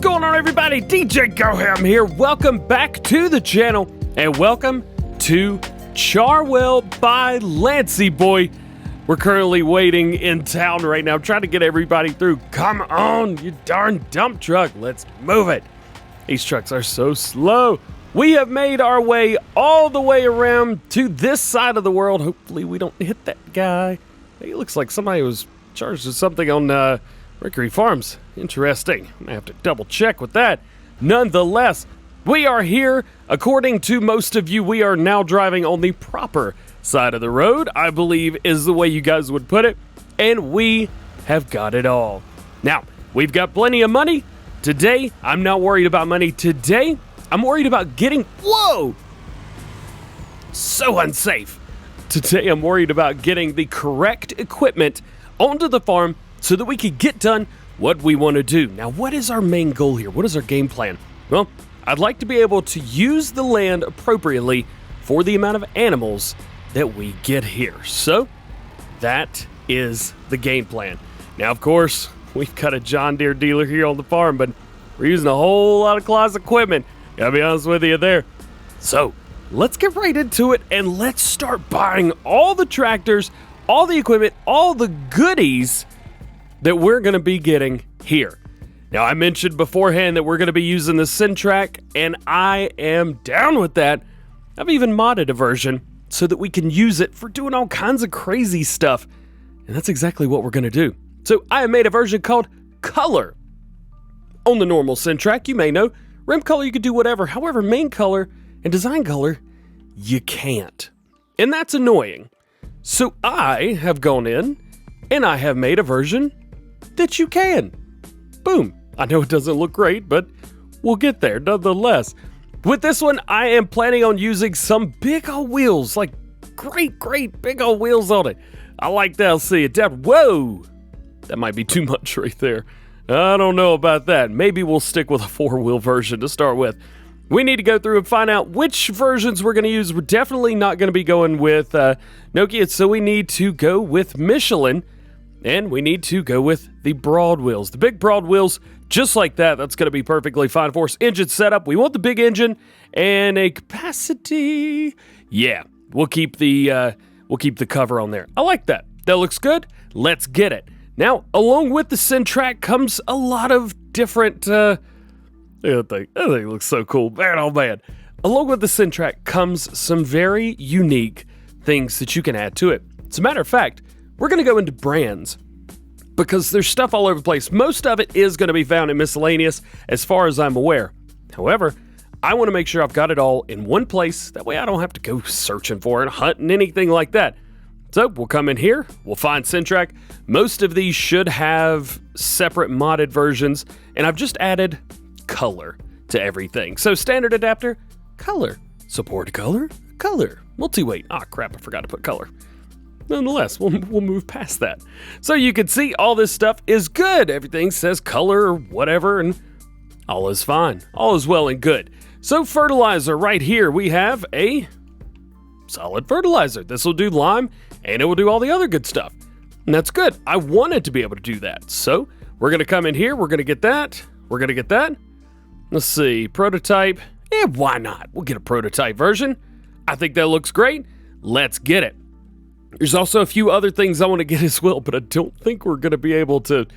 going on, everybody? DjGoHam here. Welcome back to the channel, and welcome to Charwell by Lancey Boy. We're currently waiting in town right now, trying to get everybody through. Come on, you darn dump truck. Let's move it. These trucks are so slow. We have made our way all the way around to this side of the world. Hopefully we don't hit that guy. He looks like somebody was charged with something on Mercury Farms. Interesting. I'm gonna have to double check with that. Nonetheless, we are here. According to most of you, we are now driving on the proper side of the road, I believe is the way you guys would put it. And we have got it all. Now, we've got plenty of money. Today, I'm not worried about money. Today, I'm worried about getting... Whoa! So unsafe. Today, I'm worried about getting the correct equipment onto the farm so that we can get done what we want to do. Now, what is our main goal here? What is our game plan? Well, I'd like to be able to use the land appropriately for the amount of animals that we get here. So, that is the game plan. Now, of course, we've got a John Deere dealer here on the farm, but we're using a whole lot of Claas equipment. Gotta be honest with you there. So, let's get right into it and let's start buying all the tractors, all the equipment, all the goodies that we're going to be getting here. Now, I mentioned beforehand that we're going to be using the Syn Trac, and I am down with that. I've even modded a version so that we can use it for doing all kinds of crazy stuff, and that's exactly what we're going to do. So I have made a version called Color. On the normal Syn Trac, you may know, rim color you can do whatever. However, main color and design color, you can't. And that's annoying. So I have gone in and I have made a version that you can. Boom. I know it doesn't look great, but we'll get there nonetheless. With this one, I am planning on using some big old wheels, like great big old wheels on it. I like that. I'll see it. Whoa! That might be too much right there. I don't know about that. Maybe we'll stick with a 4-wheel version to start with. We need to go through and find out which versions we're going to use. We're definitely not going to be going with Nokia, so we need to go with Michelin, and we need to go with the broad wheels. The big broad wheels, just like that, that's going to be perfectly fine for us. Engine setup, we want the big engine and a capacity. Yeah, we'll keep the cover on there. I like that. That looks good. Let's get it. Now, along with the Syn Trac comes a lot of different... that thing looks so cool. Man, oh man. Along with the Syn Trac comes some very unique things that you can add to it. As a matter of fact, we're going to go into brands because there's stuff all over the place. Most of it is going to be found in miscellaneous as far as I'm aware. However, I want to make sure I've got it all in one place. That way I don't have to go searching for it, hunting, anything like that. So we'll come in here, we'll find Syn Trac. Most of these should have separate modded versions, and I've just added color to everything. So standard adapter, color. Support color, color. Multi-weight. Ah, crap, I forgot to put color. Nonetheless, we'll move past that. So you can see all this stuff is good. Everything says color or whatever, and all is fine. All is well and good. So fertilizer right here, we have a solid fertilizer. This will do lime, and it will do all the other good stuff. And that's good. I wanted to be able to do that. So we're going to come in here. We're going to get that. We're going to get that. Let's see. Prototype. Why not? We'll get a prototype version. I think that looks great. Let's get it. There's also a few other things I want to get as well, but I don't think we're going to be able to,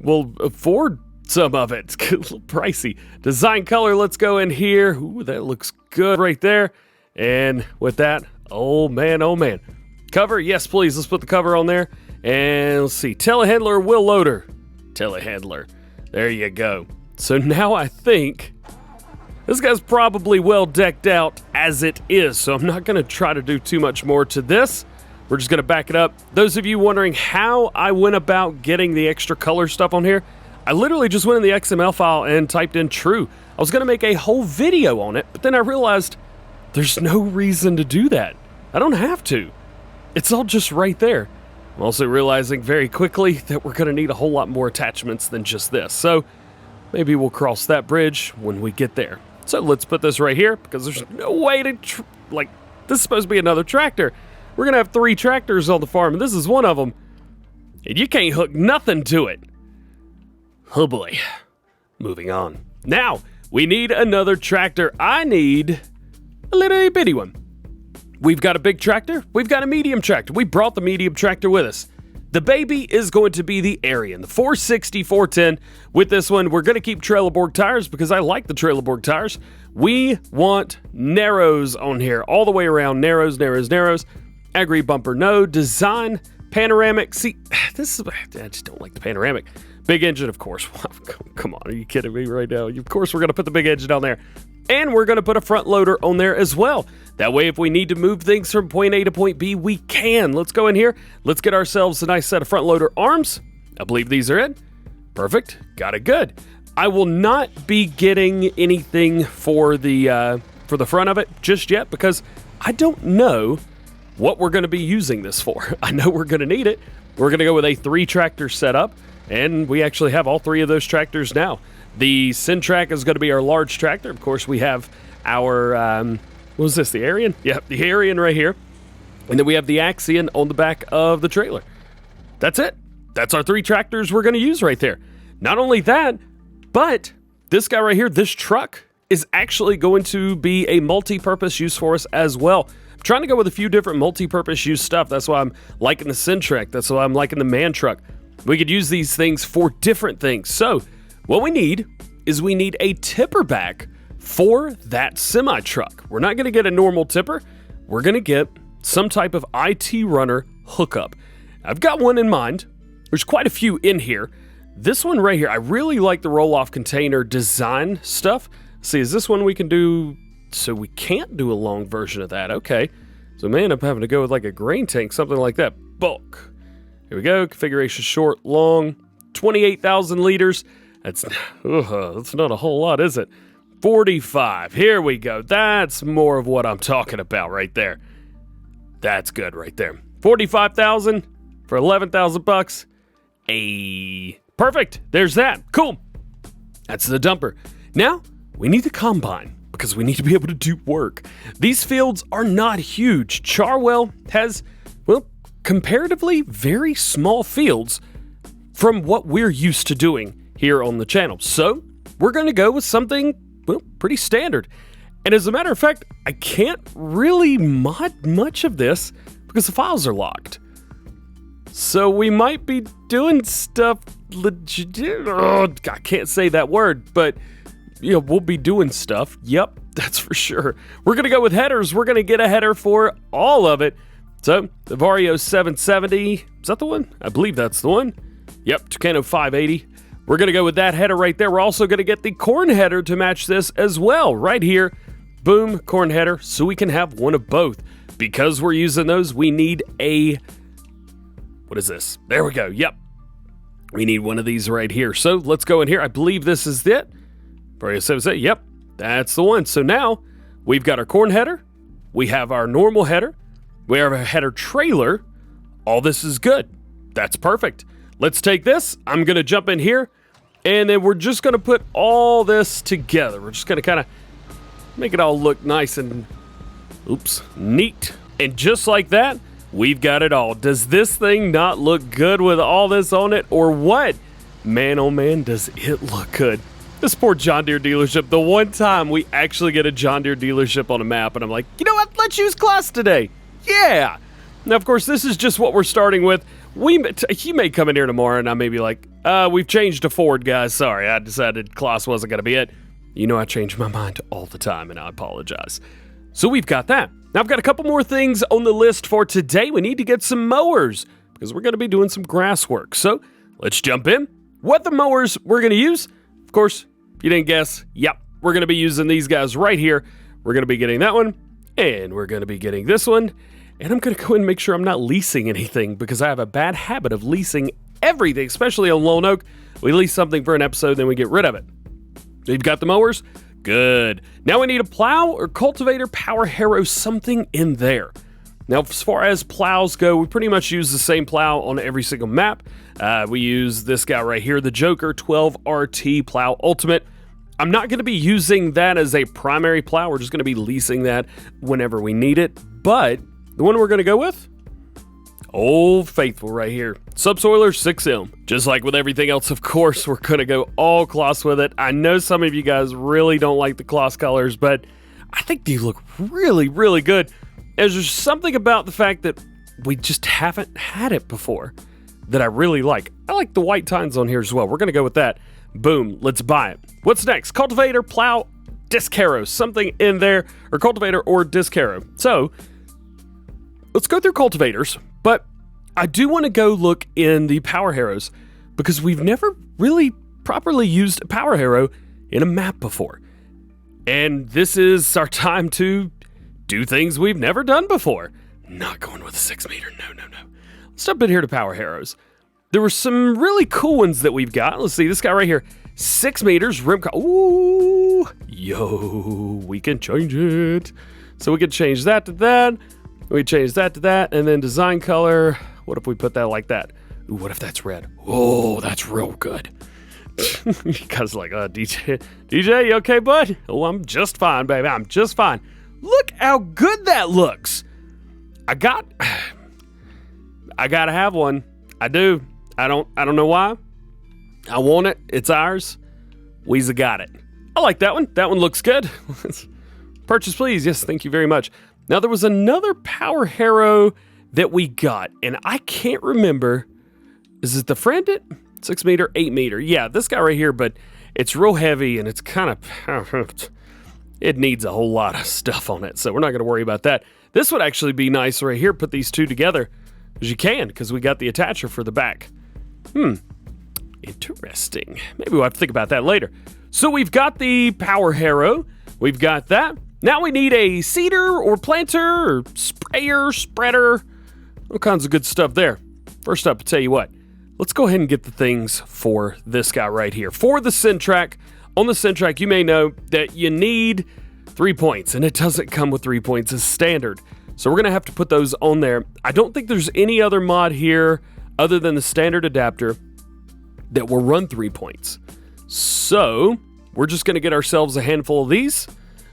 well, afford some of it. It's a little pricey. Design color, let's go in here. Ooh, that looks good right there. And with that, oh man. Cover, yes please, let's put the cover on there. And let's see, telehandler, wheel loader. Telehandler, there you go. So now I think this guy's probably well decked out as it is, so I'm not going to try to do too much more to this. We're just going to back it up. Those of you wondering how I went about getting the extra color stuff on here, I literally just went in the XML file and typed in true. I was going to make a whole video on it, but then I realized there's no reason to do that. I don't have to. It's all just right there. I'm also realizing very quickly that we're going to need a whole lot more attachments than just this. So maybe we'll cross that bridge when we get there. So let's put this right here because there's no way to, this is supposed to be another tractor. We're going to have 3 tractors on the farm, and this is one of them. And you can't hook nothing to it. Oh boy. moving on. Now, we need another tractor. I need a little bitty one. We've got a big tractor. We've got a medium tractor. We brought the medium tractor with us. The baby is going to be the Arian, the 460, 410. With this one, we're going to keep Trelleborg tires because I like the Trelleborg tires. We want narrows on here, all the way around. Narrows, narrows, narrows. Agri bumper, no. Design, panoramic. See, I just don't like the panoramic. Big engine, of course. Come on, are you kidding me right now? Of course, we're going to put the big engine on there. And we're going to put a front loader on there as well. That way, if we need to move things from point A to point B, we can. Let's go in here. Let's get ourselves a nice set of front loader arms. I believe these are in. Perfect. Got it good. I will not be getting anything for the front of it just yet because I don't know what we're going to be using this for. I know we're going to need it. We're going to go with a 3-tractor setup, and we actually have all 3 of those tractors now. The Syn Trac is going to be our large tractor. Of course, we have our, what was this, the Arian? Yeah, the Arian right here. And then we have the Axion on the back of the trailer. That's it. That's our 3 tractors we're going to use right there. Not only that, but this guy right here, this truck, is actually going to be a multi-purpose use for us as well. I'm trying to go with a few different multi-purpose use stuff. That's why I'm liking the Syn Trac. That's why I'm liking the man truck. We could use these things for different things. So what we need is we need a tipper back for that semi-truck. We're not going to get a normal tipper. We're going to get some type of IT runner hookup. I've got one in mind. There's quite a few in here. This one right here, I really like the roll-off container design stuff. See, is this one we can do? So we can't do a long version of that. Okay. So man, I'm having to go with like a grain tank, something like that. Bulk. Here we go. Configuration short, long, 28,000 liters. That's not a whole lot, is it? 45. Here we go. That's more of what I'm talking about right there. That's good right there. 45,000 for 11,000 bucks. Perfect. There's that. Cool. That's the dumper. Now, we need the combine because we need to be able to do work. These fields are not huge. Charwell has, well, comparatively very small fields from what we're used to doing here on the channel. So we're going to go with something, well, pretty standard. And as a matter of fact, I can't really mod much of this because the files are locked. So we might be doing stuff legit. I can't say that word, but you know, we'll be doing stuff. Yep, that's for sure. We're going to go with headers. We're going to get a header for all of it. So the Vario 770, is that the one? I believe that's the one. Yep, Tucano 580. We're going to go with that header right there. We're also going to get the corn header to match this as well. Right here, boom, corn header, so we can have one of both. Because we're using those, we need a, what is this? There we go, yep. We need one of these right here. So let's go in here. I believe this is it. Yep, that's the one. So now we've got our corn header. We have our normal header. We have a header trailer. All this is good. That's perfect. Let's take this. I'm going to jump in here, and then we're just going to put all this together. We're just going to kind of make it all look nice and, neat. And just like that, we've got it all. Does this thing not look good with all this on it, or what? Man, oh man, does it look good. This poor John Deere dealership, the one time we actually get a John Deere dealership on a map, and I'm like, you know what, let's use class today. Yeah. Now, of course, this is just what we're starting with. He may come in here tomorrow, and I may be like, we've changed to Ford, guys. Sorry, I decided class wasn't going to be it. You know I change my mind all the time, and I apologize. So we've got that. Now, I've got a couple more things on the list for today. We need to get some mowers, because we're going to be doing some grass work. So let's jump in. What the mowers we're going to use, of course, you didn't guess. Yep, we're going to be using these guys right here. We're going to be getting that one, and we're going to be getting this one. And I'm going to go and make sure I'm not leasing anything because I have a bad habit of leasing everything, especially on Lone Oak. We lease something for an episode, then we get rid of it. You've got the mowers? Good. Now we need a plow or cultivator, power harrow, something in there. Now, as far as plows go, we pretty much use the same plow on every single map. We use this guy right here, the Joker 12RT Plow Ultimate. I'm not going to be using that as a primary plow. We're just going to be leasing that whenever we need it. But the one we're going to go with, Old Faithful right here. Subsoiler 6M. Just like with everything else, of course, we're going to go all gloss with it. I know some of you guys really don't like the gloss colors, but I think they look really, really good. There's just something about the fact that we just haven't had it before that I really like. I like the white tines on here as well. We're going to go with that. Boom, let's buy it. What's next? Cultivator, plow, disc harrow, something in there, or cultivator or disc harrow. So let's go through cultivators, but I do want to go look in the power harrows because we've never really properly used a power harrow in a map before. And this is our time to do things we've never done before. Not going with a 6 meter, no. Let's jump in here to power harrows. There were some really cool ones that we've got. Let's see, this guy right here, 6 meters, rim, ooh, yo, we can change it. So we can change that to that. We change that to that, and then design color. What if we put that like that? Ooh, what if that's red? Oh, that's real good. You guys are like, DJ, you okay, bud? Oh, I'm just fine, baby. I'm just fine. Look how good that looks. I gotta have one. I do. I don't know why. I want it. It's ours. We'za got it. I like that one. That one looks good. Purchase, please. Yes, thank you very much. Now, there was another power harrow that we got, and I can't remember. Is it the Friendit? 6 meter, 8 meter. Yeah, this guy right here, but it's real heavy, and it's kind of, it needs a whole lot of stuff on it, so we're not going to worry about that. This would actually be nice right here. Put these two together, as you can, because we got the attacher for the back. Interesting. Maybe we'll have to think about that later. So we've got the power harrow. We've got that. Now we need a seeder or planter or sprayer, spreader. All kinds of good stuff there. First up, I'll tell you what. Let's go ahead and get the things for this guy right here. For the Syn Trac, on the Syn Trac, you may know that you need 3 points, and it doesn't come with 3 points as standard. So we're going to have to put those on there. I don't think there's any other mod here other than the standard adapter that will run 3 points. So we're just going to get ourselves a handful of these.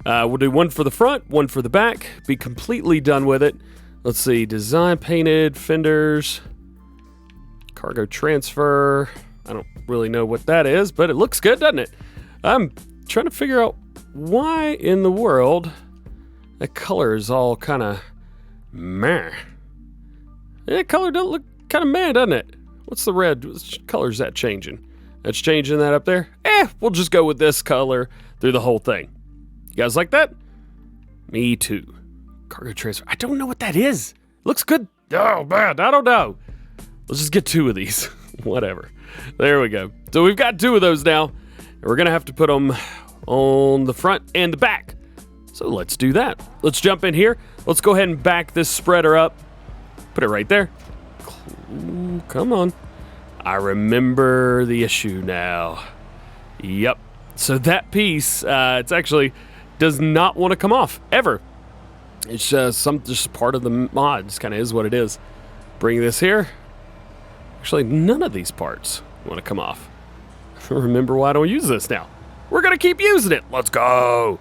We'll do one for the front, one for the back, be completely done with it. Let's see, design painted, fenders, cargo transfer. I don't really know what that is, but it looks good, doesn't it? I'm trying to figure out why in the world that color is all kind of meh. That color doesn't look kind of meh, doesn't it? What's the red? What color is that changing? That's changing that up there? We'll just go with this color through the whole thing. You guys like that? Me too. Cargo transfer. I don't know what that is. Looks good. Oh, man. I don't know. Let's just get 2 of these. Whatever. There we go. So we've got 2 of those now. And we're going to have to put them on the front and the back. So let's do that. Let's jump in here. Let's go ahead and back this spreader up. Put it right there. Ooh, come on. I remember the issue now. Yep. So that piece, it's actually does not want to come off ever. It's just part of the mod. Just kind of is what it is. Bring this here. Actually, none of these parts want to come off. Remember why I don't use this now. We're going to keep using it. Let's go.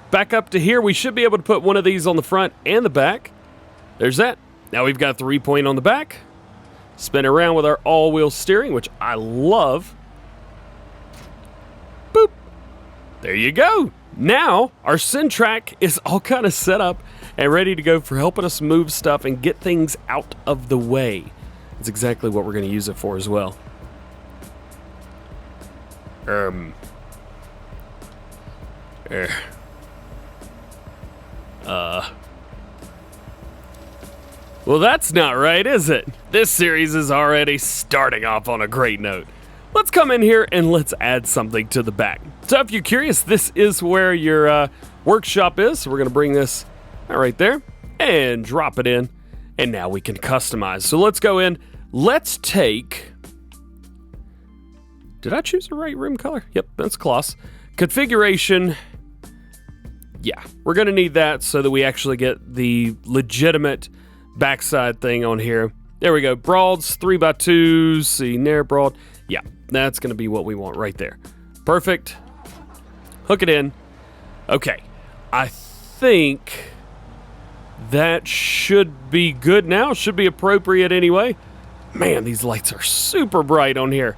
Back up to here. We should be able to put one of these on the front and the back. There's that. Now we've got 3 point on the back. Spin around with our all-wheel steering, which I love. Boop. There you go. Now, our Syn Trac is all kind of set up and ready to go for helping us move stuff and get things out of the way. That's exactly what we're going to use it for as well. Well, that's not right, is it? This series is already starting off on a great note. Let's come in here and let's add something to the back. So if you're curious, this is where your workshop is. So we're going to bring this right there and drop it in. And now we can customize. So let's go in. Let's take... Did I choose the right rim color? Yep, that's close. Configuration. Yeah, we're going to need that so that we actually get the legitimate backside thing on here. There we go. Broads, 3x2s. See, Nair broad. Yeah, that's going to be what we want right there. Perfect. Hook it in. Okay. I think That should be good now. Should be appropriate anyway. Man, these lights are super bright on here.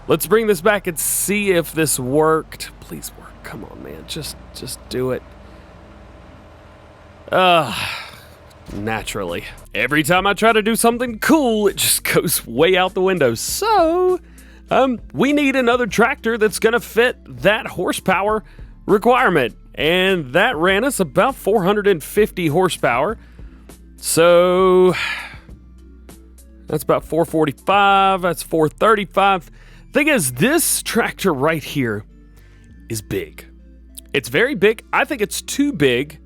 Let's bring this back and see if this worked. Please work. Come on, man. Just do it. Naturally. Every time I try to do something cool, it just goes way out the window. So, we need another tractor that's going to fit that horsepower requirement. And that ran us about 450 horsepower. So, that's about 445. That's 435. Thing is, this tractor right here is big. It's very big. I think it's too big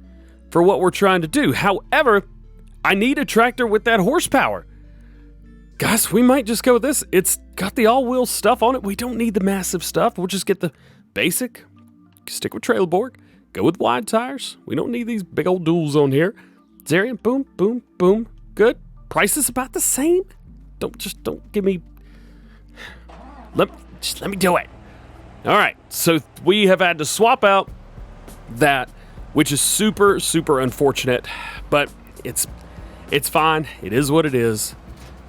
for what we're trying to do. However, I need a tractor with that horsepower. Guys, we might just go with this. It's got the all-wheel stuff on it. We don't need the massive stuff. We'll just get the basic. Stick with trailer board. Go with wide tires. We don't need these big old duals on here. Zarian, boom, boom, boom. Good. Price is about the same. Don't give me. Just let me do it. All right. So we have had to swap out that, which is super, super unfortunate, but it's fine. It is what it is,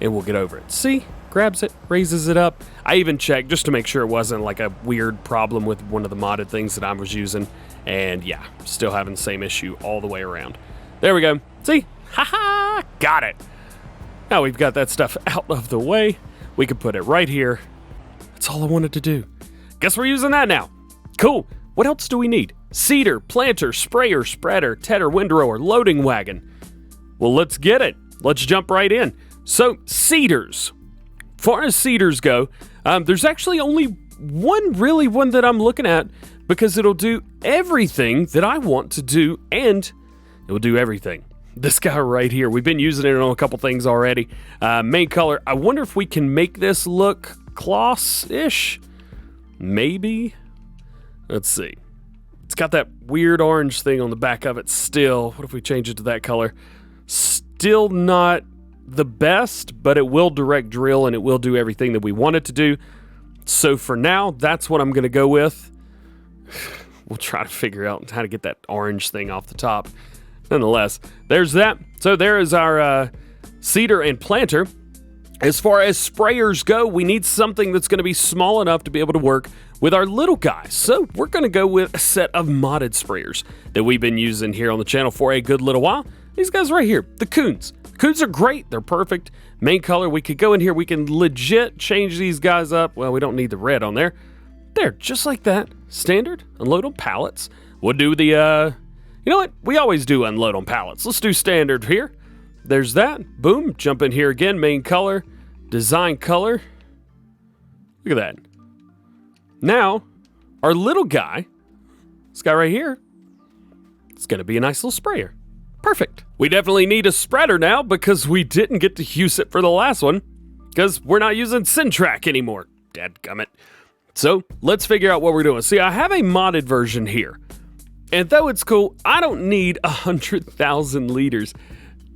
and we'll get over it. See? Grabs it, raises it up. I even checked just to make sure it wasn't like a weird problem with one of the modded things that I was using. And yeah, still having the same issue all the way around. There we go. See? Haha! Got it. Now we've got that stuff out of the way. We can put it right here. That's all I wanted to do. Guess we're using that now. Cool. What else do we need? Seeder, planter, sprayer, spreader, tedder, windrower, loading wagon. Well, let's get it. Let's jump right in. So, seeders. As far as seeders go, there's actually only one that I'm looking at because it'll do everything that I want to do, and it will do everything. This guy right here, we've been using it on a couple things already. Main color, I wonder if we can make this look gloss-ish. Maybe. Let's see. It's got that weird orange thing on the back of it still. What if we change it to that color? Still not the best, but it will direct drill and it will do everything that we want it to do. So for now, that's what I'm going to go with. We'll try to figure out how to get that orange thing off the top. Nonetheless, there's that. So there is our seeder and planter. As far as sprayers go, we need something that's going to be small enough to be able to work with our little guys. So we're going to go with a set of modded sprayers that we've been using here on the channel for a good little while. These guys right here, the Coons. Coons are great. They're perfect. Main color, we could go in here. We can legit change these guys up. Well, we don't need the red on there. There, just like that. Standard. Unload on pallets. We'll do the, you know what? We always do unload on pallets. Let's do standard here. There's that. Boom. Jump in here again. Main color. Design color. Look at that. Now, our little guy, this guy right here, it's going to be a nice little sprayer. Perfect. We definitely need a spreader now because we didn't get to use it for the last one because we're not using Syn Trac anymore. Dadgummit. So let's figure out what we're doing. See, I have a modded version here. And though it's cool, I don't need 100,000 liters.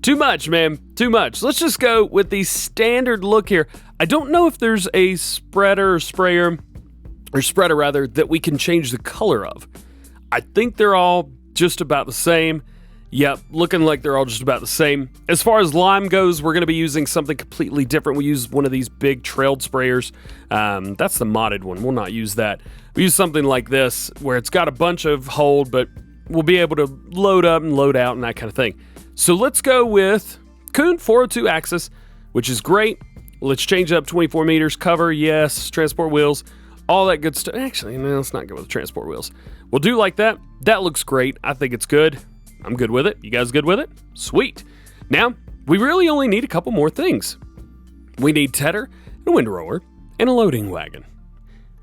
Too much, man. Too much. Let's just go with the standard look here. I don't know if there's a spreader or sprayer, or spreader rather, that we can change the color of. I think they're all just about the same. Yep, looking like they're all just about the same. As far as lime goes, we're going to be using something completely different. We use one of these big trailed sprayers. That's the modded one. We'll not use that. We use something like this where it's got a bunch of hold, but we'll be able to load up and load out and that kind of thing. So let's go with Coon 402 axis, which is great. Let's change it up 24 meters. Cover, yes. Transport wheels, all that good stuff. Actually, no, let's not go with the transport wheels. We'll do like that. That looks great. I think it's good. I'm good with it. You guys good with it? Sweet. Now, we really only need a couple more things. We need tedder, a windrower, and a loading wagon.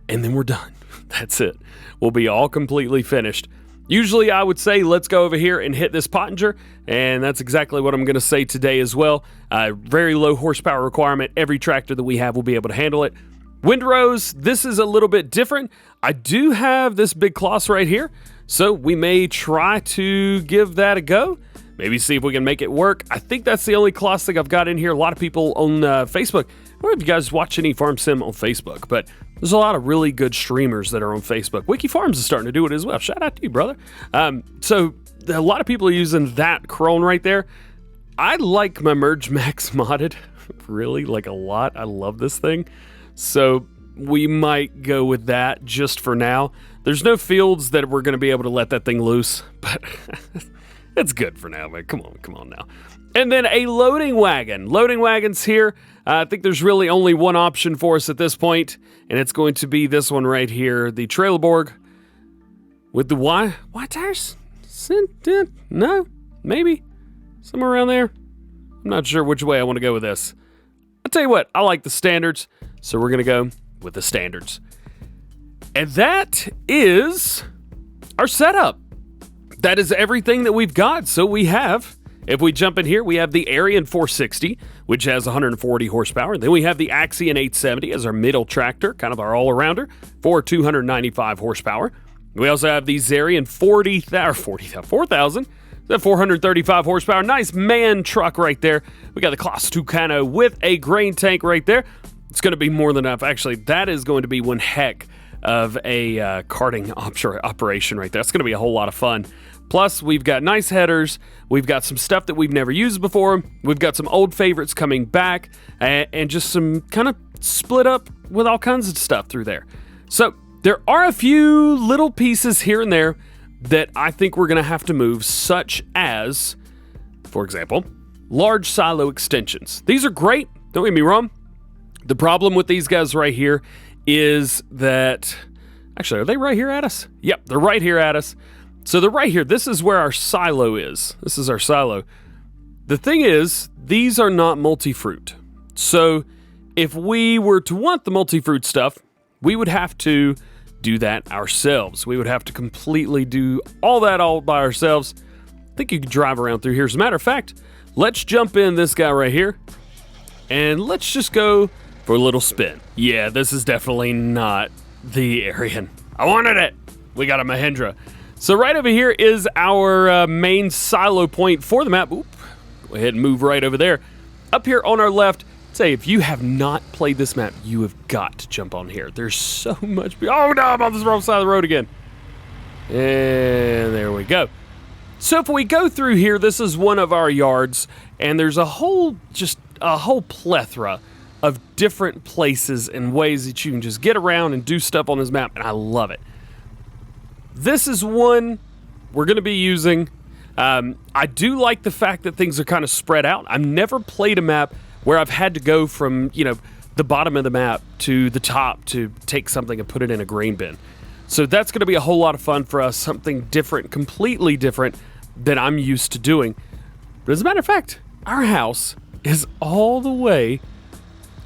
And then we're done. That's it. We'll be all completely finished. Usually I would say let's go over here and hit this Pottinger, and that's exactly what I'm going to say today as well. Very low horsepower requirement. Every tractor that we have will be able to handle it. Windrows, this is a little bit different. I do have this big cloth right here, so we may try to give that a go. Maybe see if we can make it work. I think that's the only cloth thing I've got in here. A lot of people on Facebook. I don't know if you guys watch any Farm Sim on Facebook, but there's a lot of really good streamers that are on Facebook. Wiki Farms is starting to do it as well. Shout out to you, brother. So a lot of people are using that Crone right there. I like my Merge Max modded, really, like a lot. I love this thing. So we might go with that just for now. There's no fields that we're going to be able to let that thing loose, but it's good for now, man. Come on now. And then a loading wagon. Loading wagons here. I think there's really only one option for us at this point, and it's going to be this one right here, the Trailerborg with the Y tires? No, maybe somewhere around there. I'm not sure which way I want to go with this. I'll tell you what, I like the standards, so we're going to go with the standards. And that is our setup. That is everything that we've got. So we have, if we jump in here, we have the Arian 460, which has 140 horsepower. Then we have the Axion 870 as our middle tractor, kind of our all-arounder, for 295 horsepower. We also have the Zarian 4000, that 435 horsepower. Nice man truck right there. We got the Class Tucano with a grain tank right there. It's going to be more than enough. Actually, that is going to be one heck of a karting operation right there. That's going to be a whole lot of fun. Plus, we've got nice headers. We've got some stuff that we've never used before. We've got some old favorites coming back, and just some kind of split up with all kinds of stuff through there. So there are a few little pieces here and there that I think we're going to have to move, such as, for example, large silo extensions. These are great, don't get me wrong. The problem with these guys right here is that, actually, are they right here at us? Yep, they're right here at us. So they're right here. This is where our silo is. This is our silo. The thing is, these are not multi-fruit. So if we were to want the multi-fruit stuff, we would have to do that ourselves. We would have to completely do all that all by ourselves. I think you could drive around through here. As a matter of fact, let's jump in this guy right here, and let's just go for a little spin. Yeah, this is definitely not the Arian. I wanted it. We got a Mahindra. So right over here is our main silo point for the map. Oop. Go ahead and move right over there. Up here on our left, say if you have not played this map, you have got to jump on here. There's so much. Oh no, I'm on the wrong side of the road again. And there we go. So if we go through here, this is one of our yards, and there's a whole plethora of different places and ways that you can just get around and do stuff on this map, and I love it. This is one we're going to be using. I do like the fact that things are kind of spread out. I've never played a map where I've had to go from, the bottom of the map to the top to take something and put it in a grain bin. So that's going to be a whole lot of fun for us, something different, completely different than I'm used to doing. But as a matter of fact, our house is all the way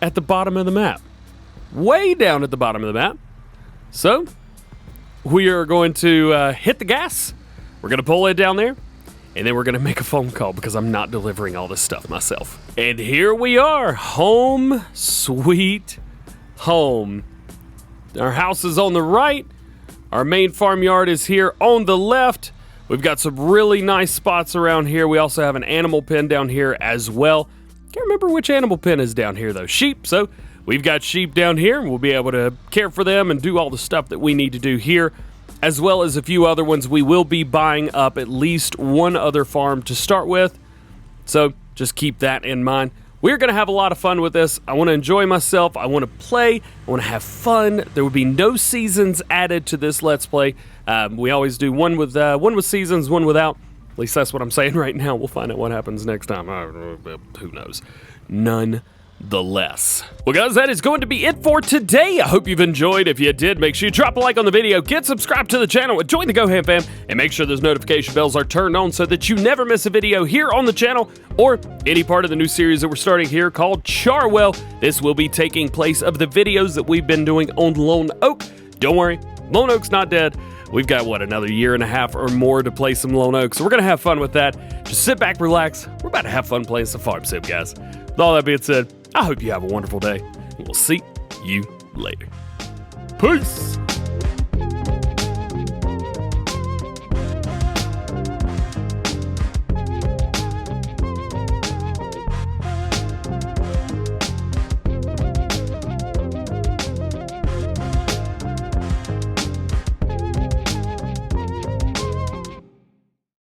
at the bottom of the map. Way down at the bottom of the map. So we are going to hit the gas. We're going to pull it down there. And then we're going to make a phone call because I'm not delivering all this stuff myself. And here we are. Home sweet home. Our house is on the right. Our main farmyard is here on the left. We've got some really nice spots around here. We also have an animal pen down here as well. Can't remember which animal pen is down here though. Sheep. So we've got sheep down here. We'll be able to care for them and do all the stuff that we need to do here, as well as a few other ones. We will be buying up at least one other farm to start with. So just keep that in mind. We're going to have a lot of fun with this. I want to enjoy myself. I want to play. I want to have fun. There will be no seasons added to this Let's Play. We always do one with seasons, one without. At least that's what I'm saying right now. We'll find out what happens next time. Who knows? Nonetheless. Well, guys, that is going to be it for today. I hope you've enjoyed. If you did, make sure you drop a like on the video, get subscribed to the channel, and join the GoHamFam, and make sure those notification bells are turned on so that you never miss a video here on the channel or any part of the new series that we're starting here called Charwell. This will be taking place of the videos that we've been doing on Lone Oak. Don't worry, Lone Oak's not dead. We've got, another year and a half or more to play some Lone Oak, so we're going to have fun with that. Just sit back, relax. We're about to have fun playing some farm sim, guys. With all that being said, I hope you have a wonderful day, and we'll see you later. Peace!